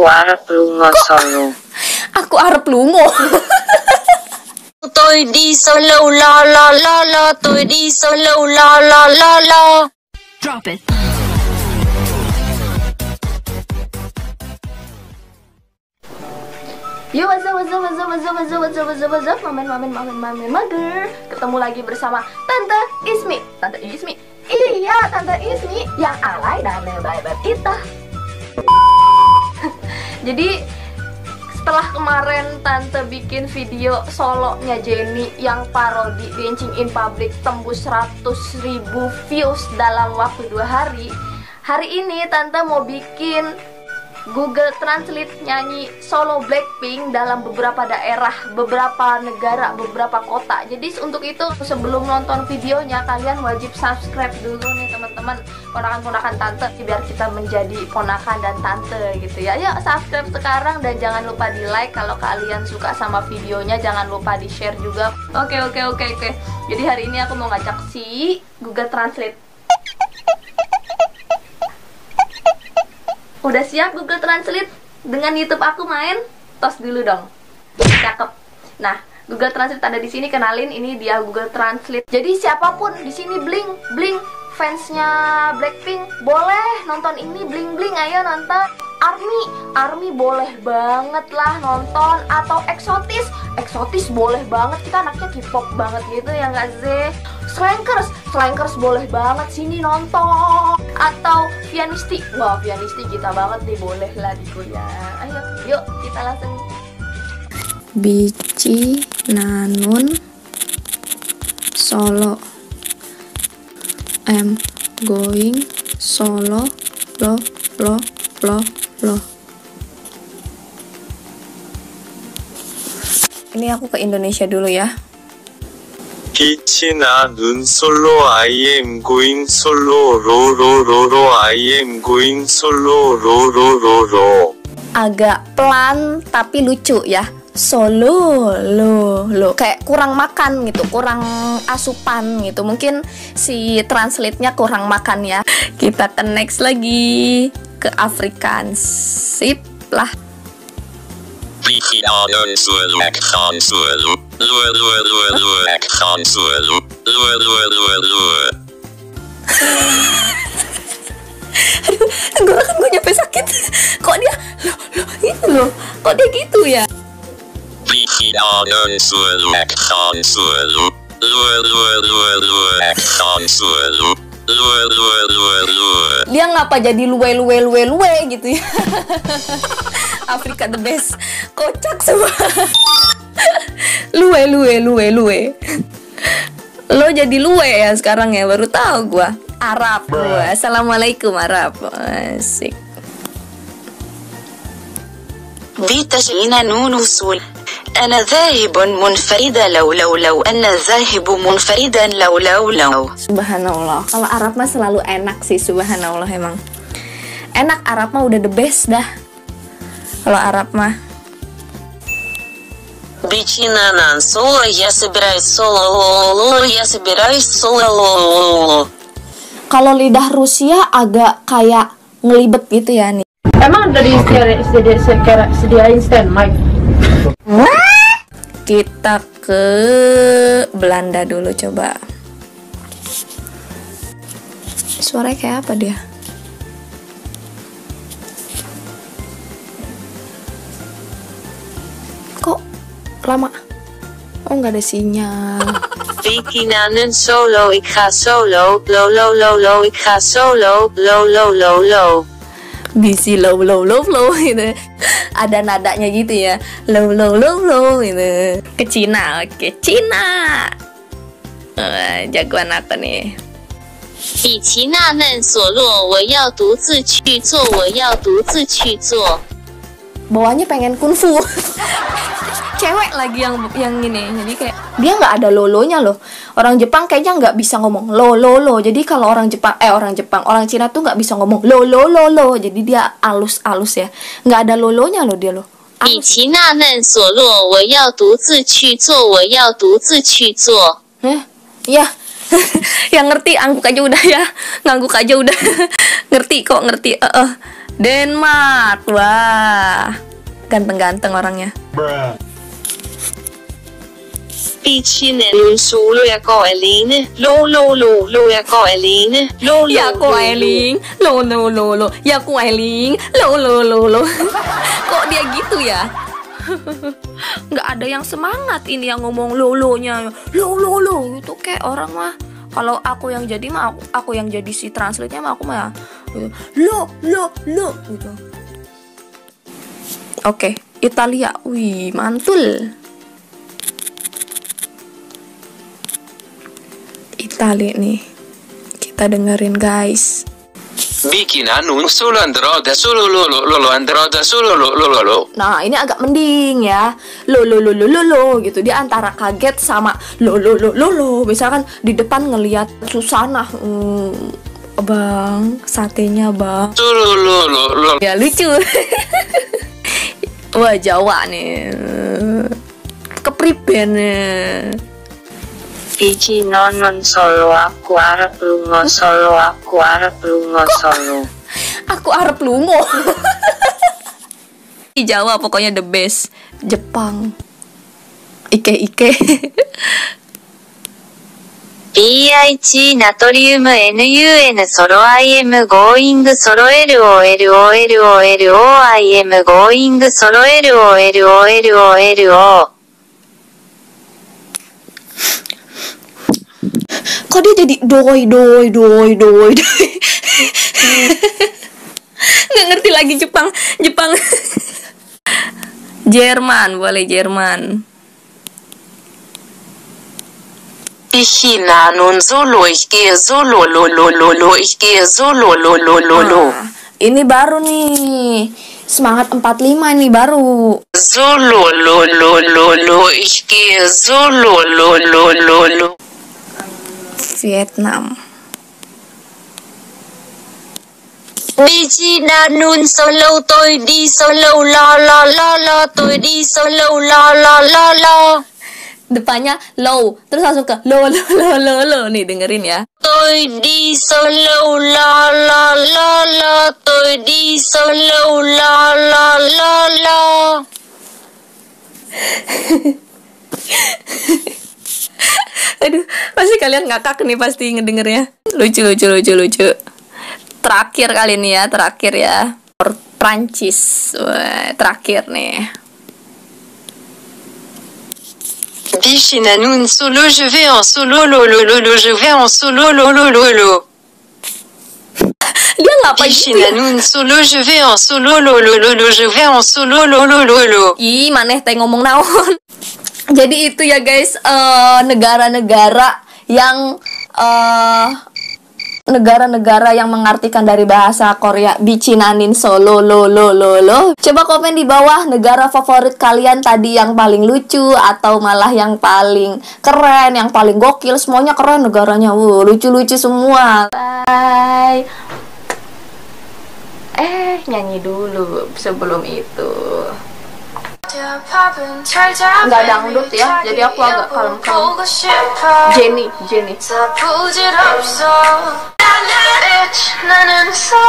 Aku arep lunga Solo. Aku arep lunga. Tôi đi solo la la la la, tôi đi solo la la la la. Drop it. Yo, what's up, mamen mager. Ketemu lagi bersama Tante Ismi. Tante Ismi? Iya, Tante Ismi yang alay dan lebay kita. Jadi setelah kemarin Tante bikin video solonya Jenny yang parodi Dancing in Public tembus 100.000 views dalam waktu 2 hari. Hari ini Tante mau bikin Google Translate nyanyi solo Blackpink dalam beberapa daerah, beberapa negara, beberapa kota. Jadi untuk itu sebelum nonton videonya kalian wajib subscribe dulu nih teman-teman, ponakan-ponakan Tante, biar kita menjadi ponakan dan tante gitu ya. Yuk subscribe sekarang dan jangan lupa di like kalau kalian suka sama videonya, jangan lupa di share juga. Oke. Jadi hari ini aku mau ngajak si Google Translate. Udah siap Google Translate dengan YouTube aku main? Tos dulu dong. Cakep. Nah, Google Translate ada di sini, kenalin, ini dia Google Translate. Jadi siapapun di sini Bling fansnya Blackpink boleh nonton ini, Bling ayo nonton. Army boleh banget lah nonton, atau eksotis boleh banget, kita anaknya K-pop banget gitu ya nggak sih. Slankers boleh banget sini nonton, atau Pianisti, wah Pianisti kita banget nih, boleh lah di kuliah. Ayo yuk kita langsung. Bici Nanun Solo, I'm going solo lo. Ini aku ke Indonesia dulu ya. 빛이 나는 솔로 I am going solo 로 I am going solo 로. Agak pelan tapi lucu ya. Solo lo kayak kurang makan gitu, kurang asupan gitu. Mungkin si translate-nya kurang makan ya. Kita ke next lagi ke Afrikaans. Sip lah. Tenggorokan gue nyampe sakit. Kok dia gitu loh. Kok dia gitu ya? Dia ngapa jadi luwe gitu ya. Afrika the best. Kocak semua. Luwe. Lo jadi luwe ya sekarang ya, baru tahu gua. Arab gua. Assalamualaikum Arab. Asik. بتجينا نون وصول أنا ذاهب منفردا لو أنا ذاهب منفردا لو. Subhanallah. Kalau Arab mah selalu enak sih, subhanallah emang. Enak, Arab mah udah the best dah. Kalau Arab mah. Бичина соло, я собираюсь соло. Kalau lidah Rusia agak kayak ngelibet gitu ya nih. Emang dari sediain stand mic? Kita ke Belanda dulu coba. Suaranya kayak apa dia? Kok lama? Oh nggak ada sinyal. Vikinanen solo, ik ga solo, lo, ik ga solo, lo. Bisi low gitu. Ada nadanya gitu ya. Low gitu. Ke Cina, oke. Cina. Jagoan aku nih. 比奇娜嫩所落，我要独自去做，Bawahnya pengen kungfu. Cewek lagi yang ini. Jadi kayak dia nggak ada lolonya loh. Orang Jepang kayaknya nggak bisa ngomong lo. Jadi kalau orang Cina tuh nggak bisa ngomong lo. Jadi dia alus ya. Nggak ada lolonya loh dia loh. 比奇娜嫩所落，我要独自去做，Ya. Yang ngerti angguk aja udah ya. Ngangguk aja udah. Ngerti kok. Denmark. Wah, ganteng-ganteng orangnya. Bichinanon solo, jeg går alene. Lo, lo, lo, lo, jeg går alene. Lo, lo, Ya aku Ailing, lo lo lo lo. Ya aku Ailing, lo lo lo lo. Kok dia gitu ya? Nggak ada yang semangat ini yang ngomong lo-lo-nya. Lo lo lo itu kayak orang mah. Kalau aku yang jadi mah aku yang jadi si translate-nya mah aku mah gitu. Lo gitu. Oke, Italia. Wih, mantul. Italia nih. Kita dengerin guys. Bikina non solo andrò da solo lo andrò da solo lo. Nah, ini agak mending ya. Lo gitu. Dia antara kaget sama lo. Misalkan di depan ngelihat Susana. Bang, satenya bang. Solo lo. Ya lucu. Wah, Jawa nih. Kepriben nih. Bichinanon solo, aku arep lunga solo, aku arep lunga solo. Aku arep lungo. Di Jawa pokoknya the best. Jepang. Ike. BI1 ナトリウム NUN ソロ IM ゴーイングソロ LOLOLOLOIM ゴーイングソロ LOLOLOLO。 Kok dia jadi doi. Nggak ngerti lagi Jepang. Jerman, boleh Jerman. Bikina non solo, ich gehe solo lo, ich gehe solo lo. Ini baru nih. Semangat 45 nih baru. Solo lo, ich gehe solo lo. Vietnam. Bichinanon solo, tôi đi solo, lo, tôi đi solo, lo. Depannya low, terus langsung ke lo nih, dengerin ya. Tôi đi solo, lo, tôi đi solo, lo. Aduh, pasti kalian ngakak nih pasti ngedengernya. Lucu. Terakhir kali ini ya, Prancis. Wah, terakhir nih. Bikina non solo, je vais en solo lo, je vais en solo lo. Dia ngapain gitu ya? Bikina non solo, je vais en solo lo, je vais en solo lo. Ih, maneh teh ngomong naon. Jadi itu ya guys, negara-negara yang mengartikan dari bahasa Korea Bichinanin solo lo. Coba komen di bawah negara favorit kalian tadi yang paling lucu atau malah yang paling keren, yang paling gokil. Semuanya keren negaranya. Lucu-lucu semua. Bye. Nyanyi dulu sebelum itu. Nggak dangdut ya, jadi aku agak kalem-kalem. Jenny. 나는 solo